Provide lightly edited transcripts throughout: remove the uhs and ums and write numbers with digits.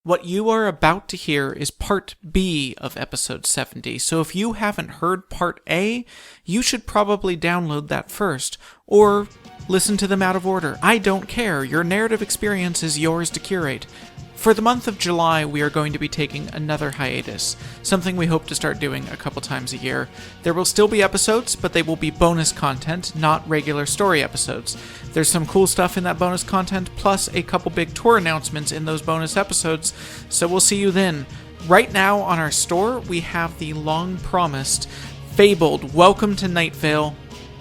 What you are about to hear is part B of episode 70, so if you haven't heard part A, you should probably download that first, or listen to them out of order. I don't care, your narrative experience is yours to curate. For the month of July, we are going to be taking another hiatus, something we hope to start doing a couple times a year. There will still be episodes, but they will be bonus content, not regular story episodes. There's some cool stuff in that bonus content, plus a couple big tour announcements in those bonus episodes, so we'll see you then. Right now on our store, we have the long-promised, fabled Welcome to Найт-Вейл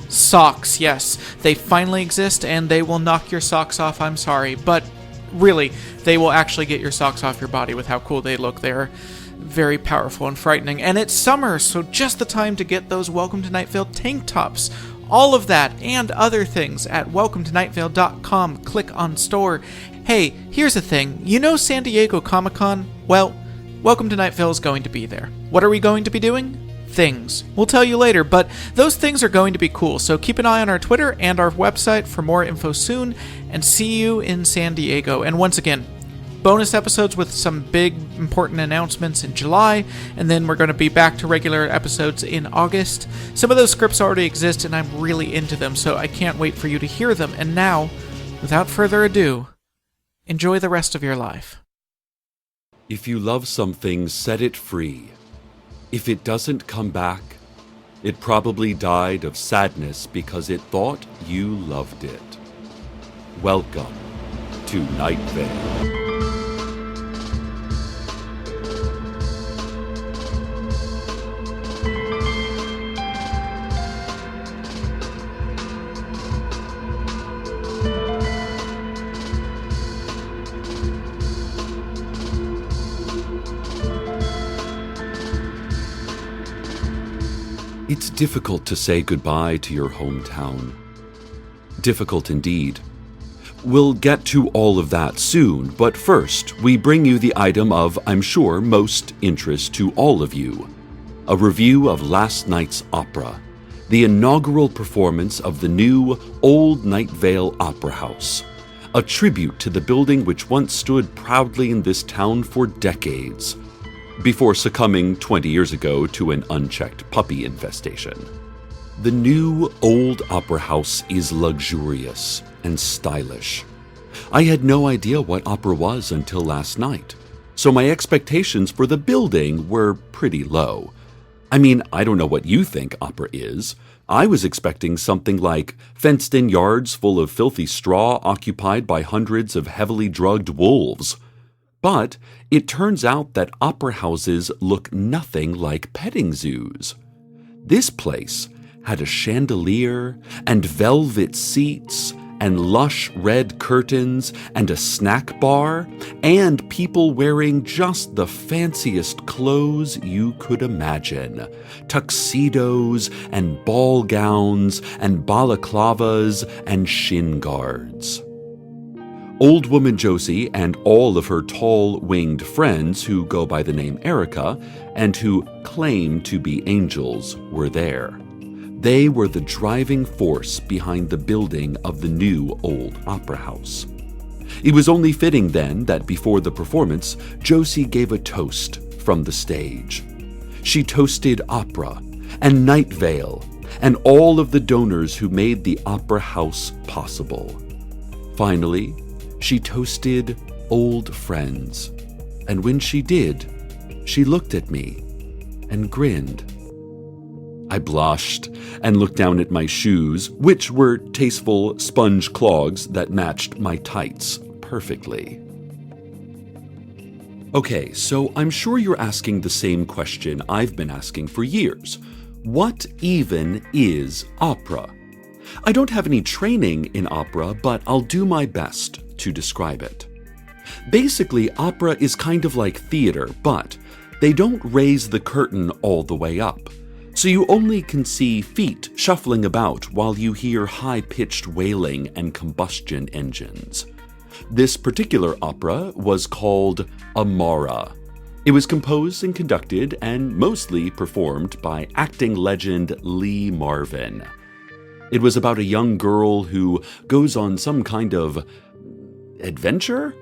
socks. Yes, they finally exist, and they will knock your socks off, I'm sorry, but really, they will actually get your socks off your body with how cool they look. They're very powerful and frightening. And it's summer, so just the time to get those Welcome to Найт-Вейл tank tops. All of that and other things at welcometonightvale.com. Click on store. Hey, here's the thing. You know San Diego Comic-Con? Well, Welcome to Найт-Вейл is going to be there. What are we going to be doing? Things. We'll tell you later, but those things are going to be cool, so keep an eye on our Twitter and our website for more info soon, and see you in San Diego. And once again, bonus episodes with some big, important announcements in July, and then we're going to be back to regular episodes in August. Some of those scripts already exist, and I'm really into them, so I can't wait for you to hear them. And now, without further ado, enjoy the rest of your life. If you love something, set it free. If it doesn't come back, it probably died of sadness because it thought you loved it. Welcome to Найт-Вейл. It's difficult to say goodbye to your hometown. Difficult indeed. We'll get to all of that soon, but first, we bring you the item of, I'm sure, most interest to all of you. A review of last night's opera, the inaugural performance of the new Old Найт-Вейл Opera House, a tribute to the building which once stood proudly in this town for decades, before succumbing 20 years ago to an unchecked puppy infestation. The new Old Opera House is luxurious and stylish. I had no idea what opera was until last night, so my expectations for the building were pretty low. I mean, I don't know what you think opera is. I was expecting something like fenced-in yards full of filthy straw occupied by hundreds of heavily drugged wolves. But it turns out that opera houses look nothing like petting zoos. This place had a chandelier and velvet seats and lush red curtains and a snack bar and people wearing just the fanciest clothes you could imagine. Tuxedos and ball gowns and balaclavas and shin guards. Old woman Josie and all of her tall, winged friends who go by the name Erica and who claim to be angels were there. They were the driving force behind the building of the new Old Opera House. It was only fitting then that before the performance, Josie gave a toast from the stage. She toasted opera and Найт-Вейл and all of the donors who made the Opera House possible. Finally, she toasted old friends, and when she did, she looked at me and grinned. I blushed and looked down at my shoes, which were tasteful sponge clogs that matched my tights perfectly. Okay, so I'm sure you're asking the same question I've been asking for years. What even is opera? I don't have any training in opera, but I'll do my best to describe it. Basically, opera is kind of like theater, but they don't raise the curtain all the way up. So you only can see feet shuffling about while you hear high-pitched wailing and combustion engines. This particular opera was called Amara. It was composed and conducted and mostly performed by acting legend Lee Marvin. It was about a young girl who goes on some kind of adventure?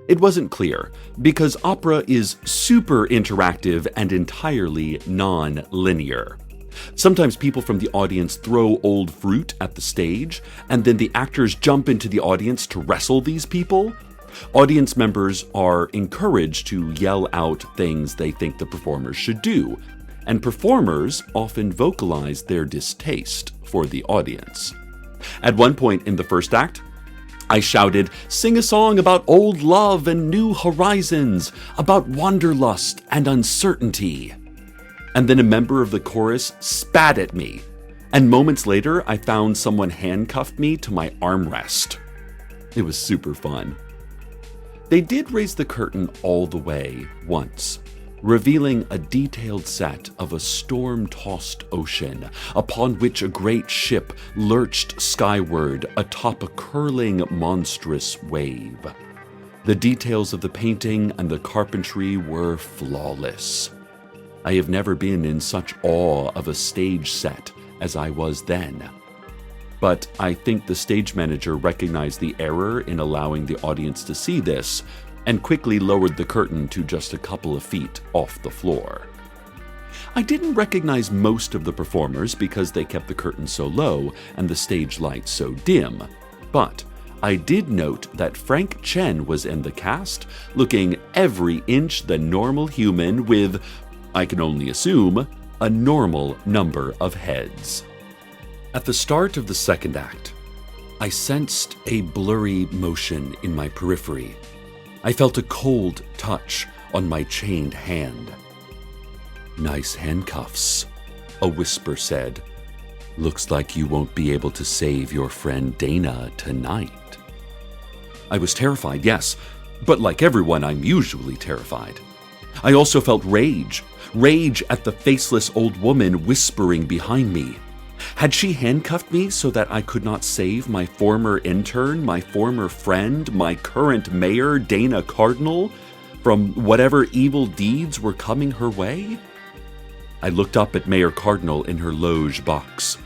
It wasn't clear, because opera is super interactive and entirely non-linear. Sometimes people from the audience throw old fruit at the stage, and then the actors jump into the audience to wrestle these people. Audience members are encouraged to yell out things they think the performers should do, and performers often vocalize their distaste for the audience. At one point in the first act, I shouted, "Sing a song about old love and new horizons, about wanderlust and uncertainty." And then a member of the chorus spat at me, and moments later I found someone handcuffed me to my armrest. It was super fun. They did raise the curtain all the way once, revealing a detailed set of a storm-tossed ocean upon which a great ship lurched skyward atop a curling, monstrous wave. The details of the painting and the carpentry were flawless. I have never been in such awe of a stage set as I was then. But I think the stage manager recognized the error in allowing the audience to see this, and quickly lowered the curtain to just a couple of feet off the floor. I didn't recognize most of the performers because they kept the curtain so low and the stage lights so dim, but I did note that Frank Chen was in the cast, looking every inch the normal human with, I can only assume, a normal number of heads. At the start of the second act, I sensed a blurry motion in my periphery. I felt a cold touch on my chained hand. "Nice handcuffs," a whisper said. "Looks like you won't be able to save your friend Dana tonight." I was terrified, yes, but like everyone, I'm usually terrified. I also felt rage at the faceless old woman whispering behind me. Had she handcuffed me so that I could not save my former intern, my former friend, my current mayor, Dana Cardinal, from whatever evil deeds were coming her way? I looked up at Mayor Cardinal in her loge box.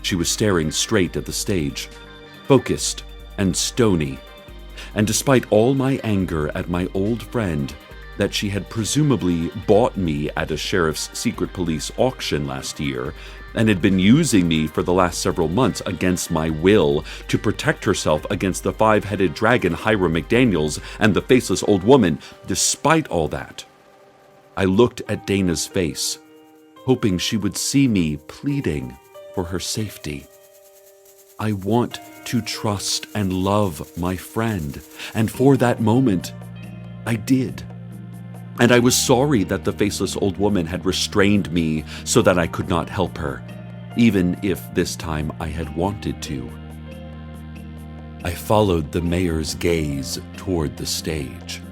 She was staring straight at the stage, focused and stony, and despite all my anger at my old friend, that she had presumably bought me at a sheriff's secret police auction last year, and had been using me for the last several months against my will to protect herself against the five-headed dragon Hiram McDaniels and the faceless old woman. Despite all that, I looked at Dana's face, hoping she would see me pleading for her safety. I want to trust and love my friend, and for that moment, I did. And I was sorry that the faceless old woman had restrained me so that I could not help her, even if this time I had wanted to. I followed the mayor's gaze toward the stage.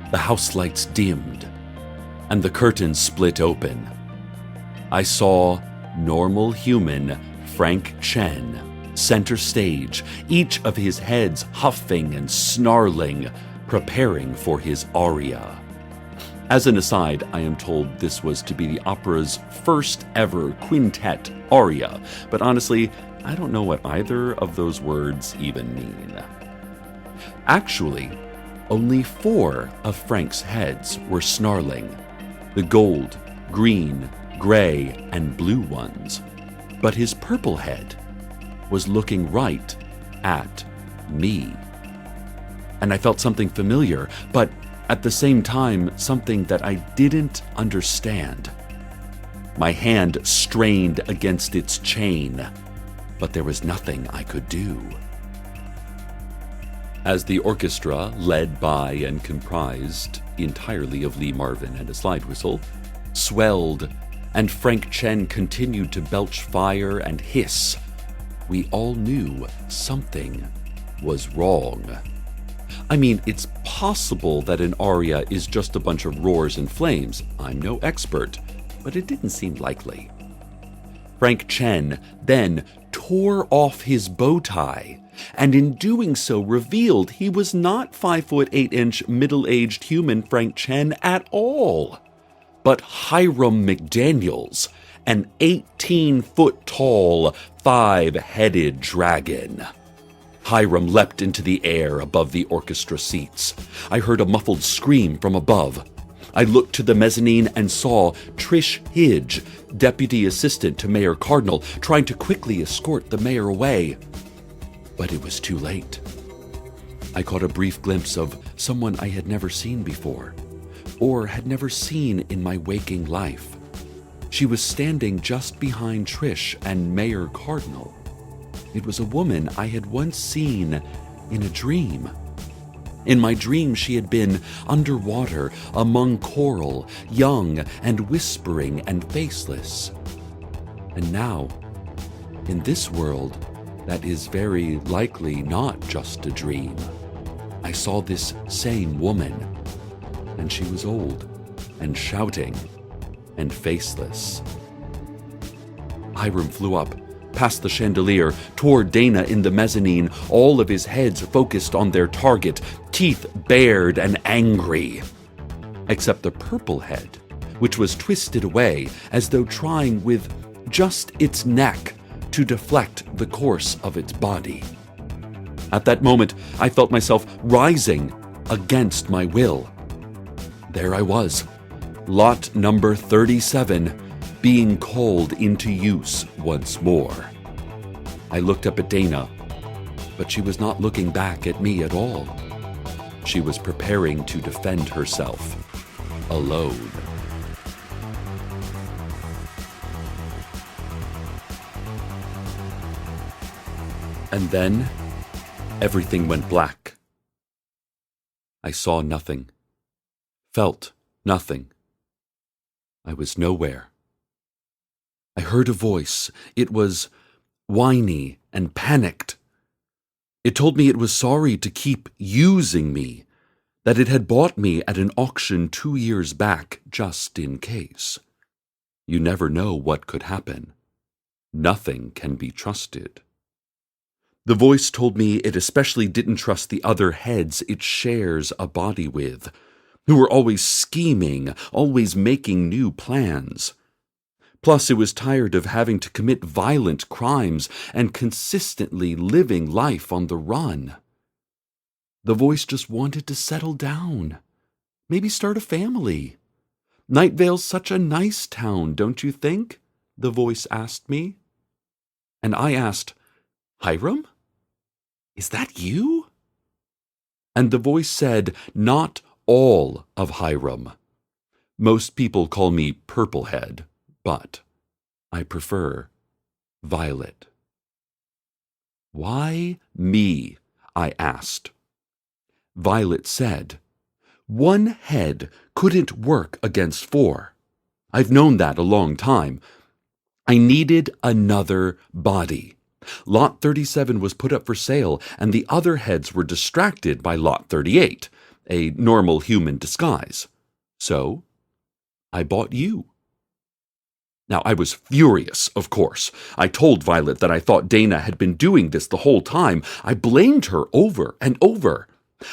The house lights dimmed, and the curtains split open. I saw normal human Frank Chen center stage, each of his heads huffing and snarling, preparing for his aria. As an aside, I am told this was to be the opera's first ever quintet aria, but honestly, I don't know what either of those words even mean. Actually, only 4 of Frank's heads were snarling, the gold, green, gray, and blue ones, but his purple head was looking right at me. And I felt something familiar, but at the same time, something that I didn't understand. My hand strained against its chain, but there was nothing I could do. As the orchestra, led by and comprised entirely of Lee Marvin and a slide whistle, swelled, and Frank Chen continued to belch fire and hiss, we all knew something was wrong. I mean, it's possible that an aria is just a bunch of roars and flames. I'm no expert, but it didn't seem likely. Frank Chen then tore off his bow tie, and in doing so revealed he was not 5'8" middle-aged human Frank Chen at all, but Hiram McDaniels, an 18-foot tall, 5-headed dragon. Hiram leapt into the air above the orchestra seats. I heard a muffled scream from above. I looked to the mezzanine and saw Trish Hidge, deputy assistant to Mayor Cardinal, trying to quickly escort the mayor away. But it was too late. I caught a brief glimpse of someone I had never seen before, or had never seen in my waking life. She was standing just behind Trish and Mayor Cardinal. It was a woman I had once seen in a dream. In my dream, she had been underwater, among coral, young and whispering and faceless. And now, in this world that is very likely not just a dream, I saw this same woman, and she was old and shouting and faceless. Hiram flew up, past the chandelier, toward Dana in the mezzanine, all of his heads focused on their target, teeth bared and angry. Except the purple head, which was twisted away as though trying with just its neck to deflect the course of its body. At that moment, I felt myself rising against my will. There I was, lot number 37, being called into use once more. I looked up at Dana, but she was not looking back at me at all. She was preparing to defend herself, alone. And then, everything went black. I saw nothing, felt nothing. I was nowhere. I heard a voice. It was whiny and panicked. It told me it was sorry to keep using me, that it had bought me at an auction 2 years back just in case. You never know what could happen. Nothing can be trusted. The voice told me it especially didn't trust the other heads it shares a body with, who were always scheming, always making new plans. Plus, it was tired of having to commit violent crimes and consistently living life on the run. The voice just wanted to settle down, maybe start a family. Найт-Вейл's such a nice town, don't you think? The voice asked me. And I asked, Hiram? Is that you? And the voice said, not all of Hiram. Most people call me Purplehead, but I prefer Violet. Why me? I asked. Violet said, one head couldn't work against 4. I've known that a long time. I needed another body. Lot 37 was put up for sale, and the other heads were distracted by Lot 38, a normal human disguise. So, I bought you. Now, I was furious, of course. I told Violet that I thought Dana had been doing this the whole time. I blamed her over and over.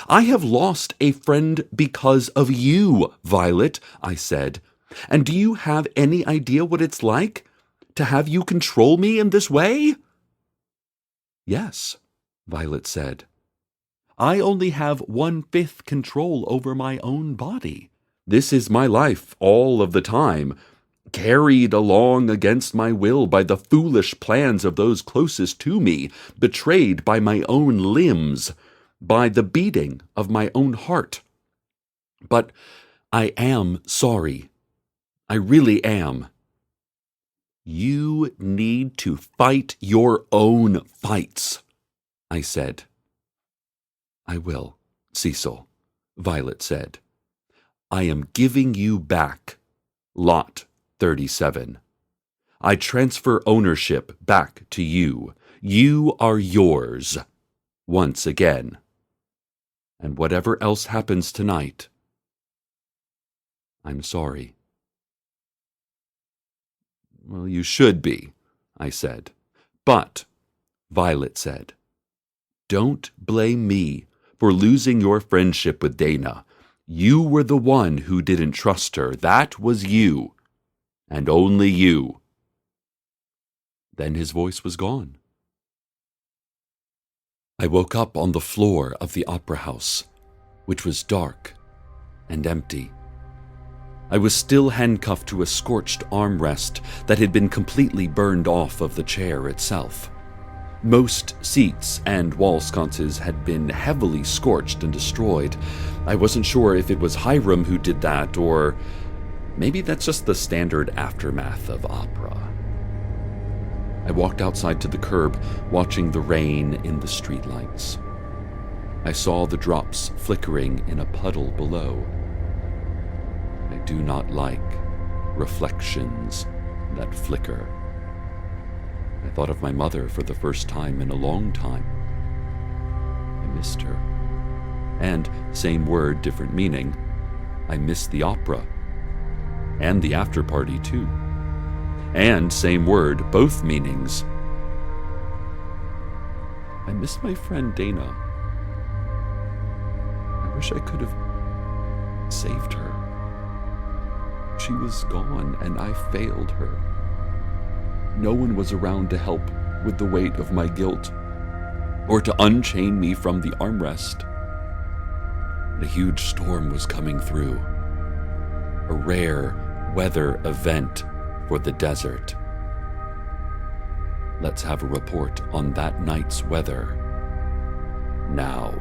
I have lost a friend because of you, Violet, I said. And do you have any idea what it's like to have you control me in this way? Yes, Violet said. I only have 1/5 control over my own body. This is my life all of the time, carried along against my will by the foolish plans of those closest to me, betrayed by my own limbs, by the beating of my own heart. But I am sorry. I really am. You need to fight your own fights, I said. I will, Sesil, Violet said. I am giving you back Lot 37. I transfer ownership back to you. You are yours, once again. And whatever else happens tonight, I'm sorry. Well, you should be, I said. But, Violet said, don't blame me for losing your friendship with Dana. You were the one who didn't trust her. That was you. And only you. Then his voice was gone. I woke up on the floor of the opera house, which was dark and empty. I was still handcuffed to a scorched armrest that had been completely burned off of the chair itself. Most seats and wall sconces had been heavily scorched and destroyed. I wasn't sure if it was Hiram who did that, or maybe that's just the standard aftermath of opera. I walked outside to the curb, watching the rain in the streetlights. I saw the drops flickering in a puddle below. I do not like reflections that flicker. I thought of my mother for the first time in a long time. I missed her. And, same word, different meaning, I missed the opera. And the after party, too. And, same word, both meanings. I miss my friend Dana. I wish I could have saved her. She was gone, and I failed her. No one was around to help with the weight of my guilt, or to unchain me from the armrest. A huge storm was coming through. A rare weather event for the desert. Let's have a report on that night's weather now.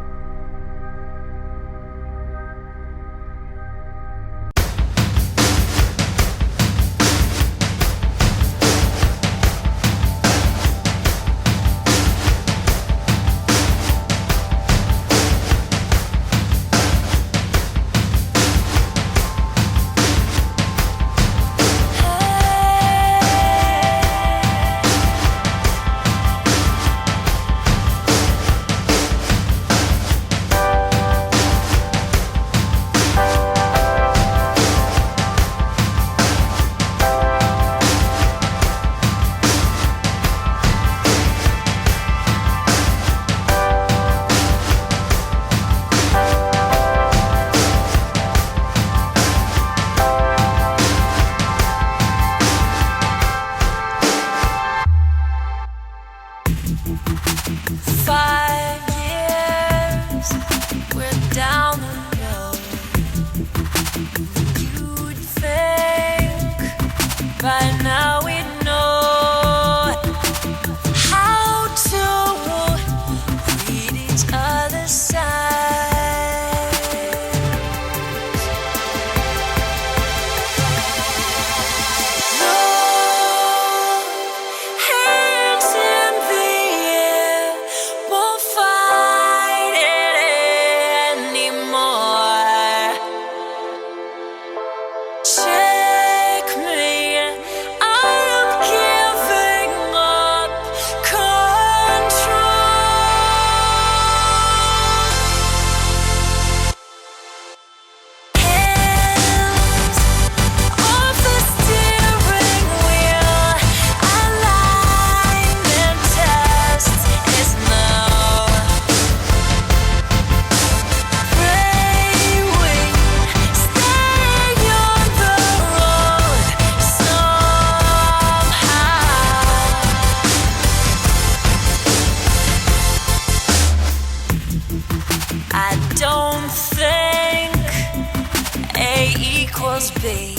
B,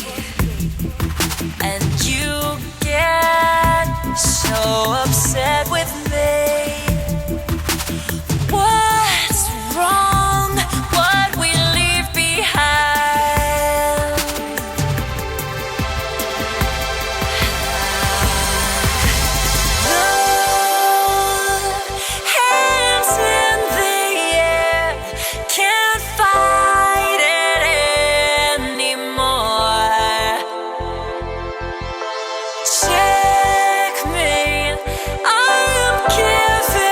and you get so upset with me. What's wrong? What we leave behind? The hands in the air can't fight it anymore. Check me, I am giving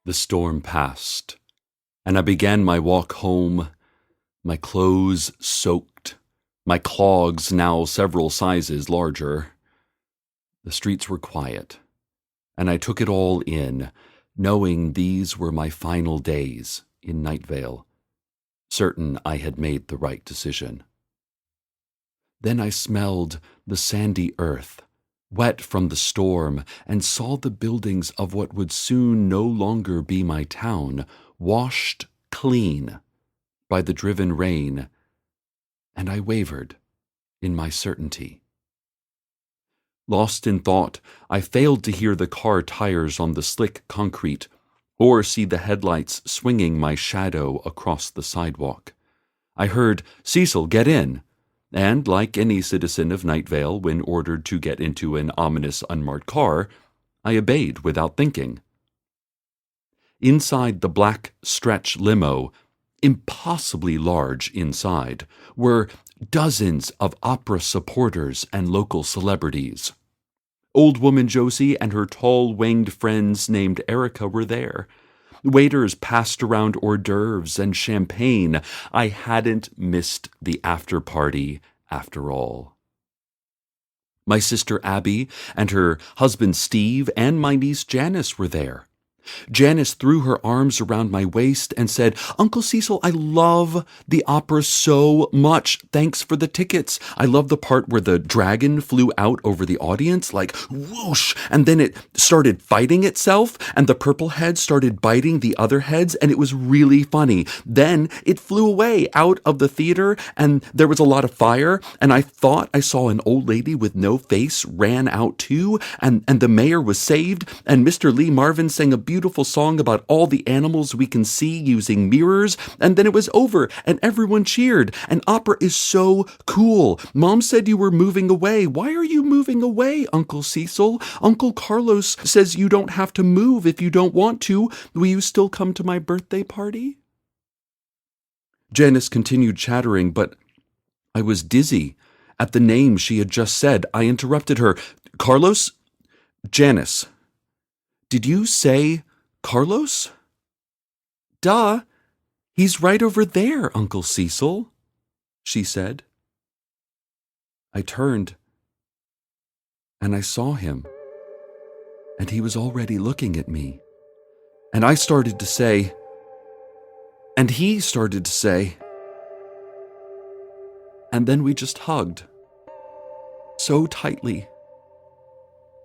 The storm passed, and I began my walk home, my clothes soaked, my clogs now several sizes larger. The streets were quiet, and I took it all in, knowing these were my final days in Найт-Вейл, certain I had made the right decision. Then I smelled the sandy earth, wet from the storm, and saw the buildings of what would soon no longer be my town washed clean by the driven rain, and I wavered in my certainty. Lost in thought, I failed to hear the car tires on the slick concrete or see the headlights swinging my shadow across the sidewalk. I heard, "Cecil, get in," and, like any citizen of Найт-Вейл when ordered to get into an ominous unmarked car, I obeyed without thinking. Inside the black stretch limo, impossibly large inside, were dozens of opera supporters and local celebrities. Old woman Josie and her tall-winged friends named Erica were there. Waiters passed around hors d'oeuvres and champagne. I hadn't missed the after-party after all. My sister Abby and her husband Steve and my niece Janice were there. Janice threw her arms around my waist and said, "Uncle Cecil, I love the opera so much. Thanks for the tickets. I love the part where the dragon flew out over the audience, like whoosh, and then it started fighting itself, and the purple head started biting the other heads, and it was really funny. Then it flew away out of the theater, and there was a lot of fire, and I thought I saw an old lady with no face ran out too, and the mayor was saved, and Mr. Lee Marvin sang a beautiful song about all the animals we can see using mirrors, and then it was over, and everyone cheered, and opera is so cool. Mom said you were moving away. Why are you moving away, Uncle Cecil? Uncle Carlos says you don't have to move if you don't want to. Will you still come to my birthday party?" Janice continued chattering, but I was dizzy at the name she had just said. I interrupted her. "Carlos? Janice, did you say Carlos?" "Duh, he's right over there, Uncle Cecil," she said. I turned, and I saw him, and he was already looking at me. And I started to say, and he started to say, and then we just hugged, so tightly.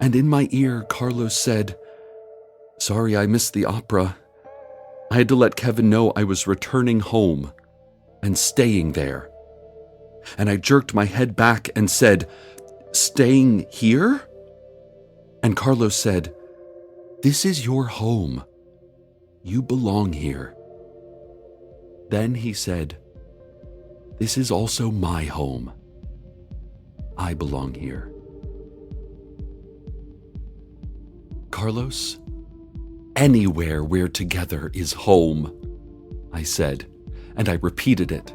And in my ear, Carlos said, "Sorry I missed the opera. I had to let Kevin know I was returning home and staying there." And I jerked my head back and said, "Staying here?" And Carlos said, "This is your home. You belong here." Then he said, "This is also my home. I belong here." "Carlos, anywhere we're together is home," I said, and I repeated it,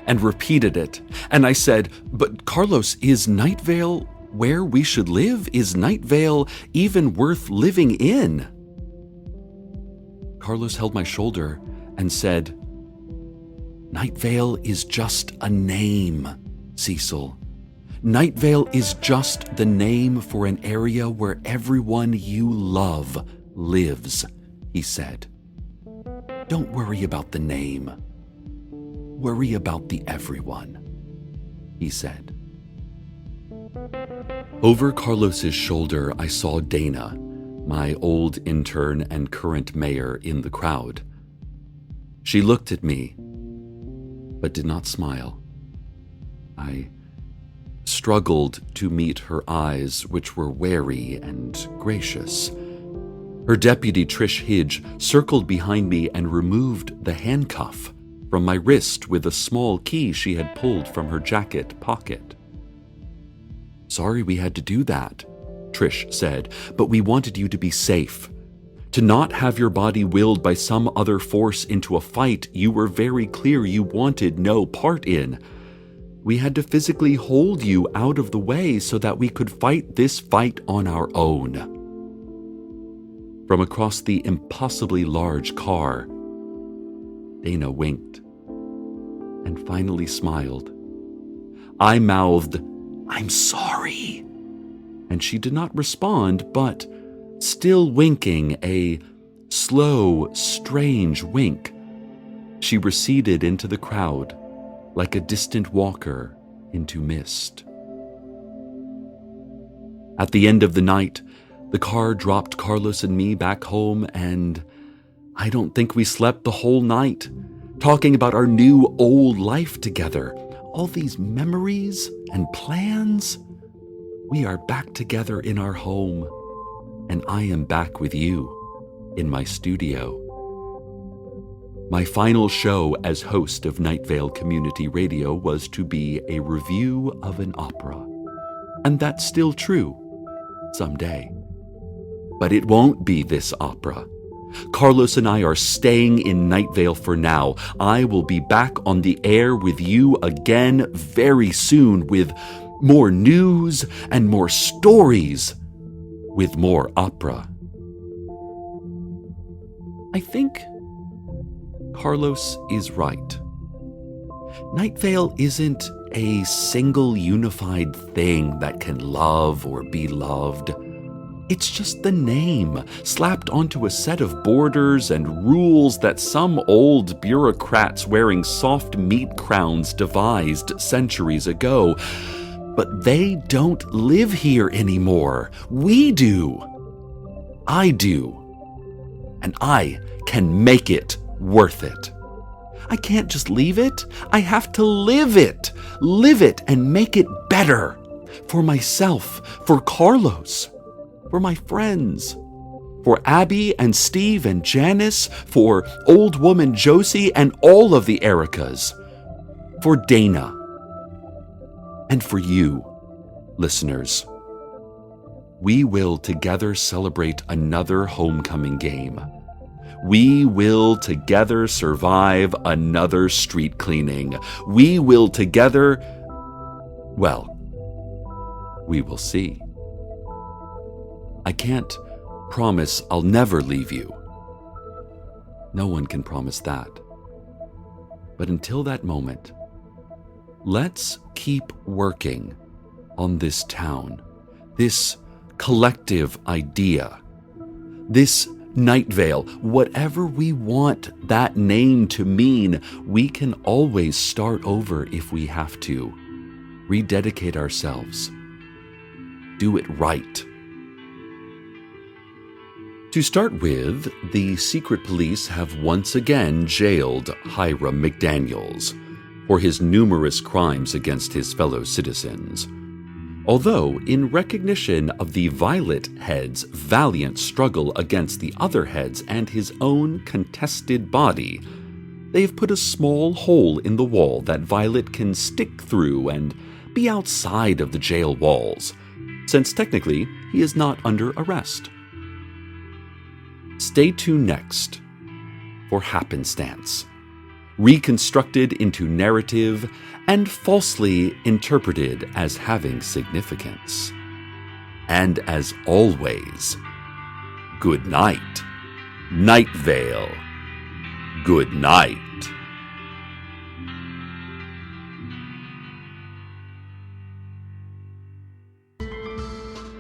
and repeated it, and I said, "But Carlos, is Найт-Вейл where we should live? Is Найт-Вейл even worth living in?" Carlos held my shoulder and said, "Найт-Вейл is just a name, Cecil. Найт-Вейл is just the name for an area where everyone you love lives," he said. "Don't worry about the name. Worry about the everyone," he said. Over Carlos's shoulder, I saw Dana, my old intern and current mayor, in the crowd. She looked at me, but did not smile. I struggled to meet her eyes, which were wary and gracious. Her deputy, Trish Hidge, circled behind me and removed the handcuff from my wrist with a small key she had pulled from her jacket pocket. "Sorry we had to do that," Trish said, "but we wanted you to be safe. To not have your body willed by some other force into a fight you were very clear you wanted no part in. We had to physically hold you out of the way so that we could fight this fight on our own." from across the impossibly large car. Dana winked and finally smiled. I mouthed, "I'm sorry," and she did not respond, but, still winking a slow, strange wink, she receded into the crowd like a distant walker into mist. At the end of the night, the car dropped Carlos and me back home, and I don't think we slept the whole night, talking about our new old life together, all these memories and plans. We are back together in our home, and I am back with you in my studio. My final show as host of Найт-Вейл Community Radio was to be a review of an opera. And that's still true, someday. But it won't be this opera. Carlos and I are staying in Найт-Вейл for now. I will be back on the air with you again very soon with more news and more stories, with more opera. I think Carlos is right. Найт-Вейл isn't a single unified thing that can love or be loved. It's just the name slapped onto a set of borders and rules that some old bureaucrats wearing soft meat crowns devised centuries ago. But they don't live here anymore. We do. I do. And I can make it worth it. I can't just leave it. I have to live it. Live it and make it better. For myself, for Carlos, for my friends, for Abby and Steve and Janice, for old woman Josie and all of the Ericas, for Dana, and for you, listeners. We will together celebrate another homecoming game. We will together survive another street cleaning. We will together, well, we will see. I can't promise I'll never leave you. No one can promise that. But until that moment, let's keep working on this town, this collective idea, this Найт-Вейл, whatever we want that name to mean. We can always start over if we have to. Rededicate ourselves. Do it right. To start with, the secret police have once again jailed Hiram McDaniels for his numerous crimes against his fellow citizens. Although, in recognition of the Violet Head's valiant struggle against the other heads and his own contested body, they've put a small hole in the wall that Violet can stick through and be outside of the jail walls, since technically he is not under arrest. Stay tuned next for Happenstance, reconstructed into narrative and falsely interpreted as having significance. And as always, good night, Найт-Вейл. Good night.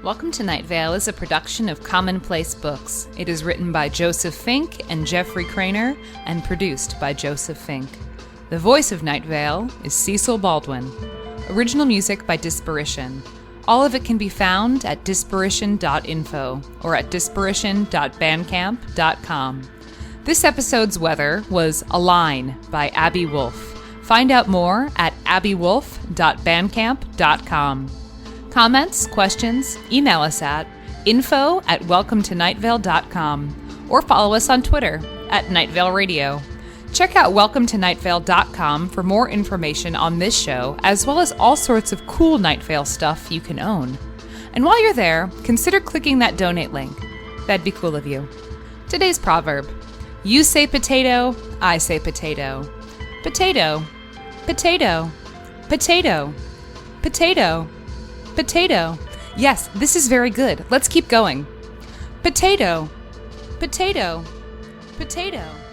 Welcome to Найт-Вейл is a production of Commonplace Books. It is written by Joseph Fink and Jeffrey Crayner and produced by Joseph Fink. The voice of Найт-Вейл is Cecil Baldwin. Original music by Disparition. All of it can be found at disparition.info or at disparition.bandcamp.com. This episode's weather was A Line by Abby Wolf. Find out more at abbywolf.bandcamp.com. Comments, questions, email us at info@welcometonightvale.com or follow us on Twitter at Найт-Вейл Radio. Check out welcometonightvale.com for more information on this show, as well as all sorts of cool Найт-Вейл stuff you can own. And while you're there, consider clicking that donate link. That'd be cool of you. Today's proverb: you say potato, I say potato. Potato, potato, potato, potato, potato. Yes, this is very good. Let's keep going. Potato, Potato. Potato.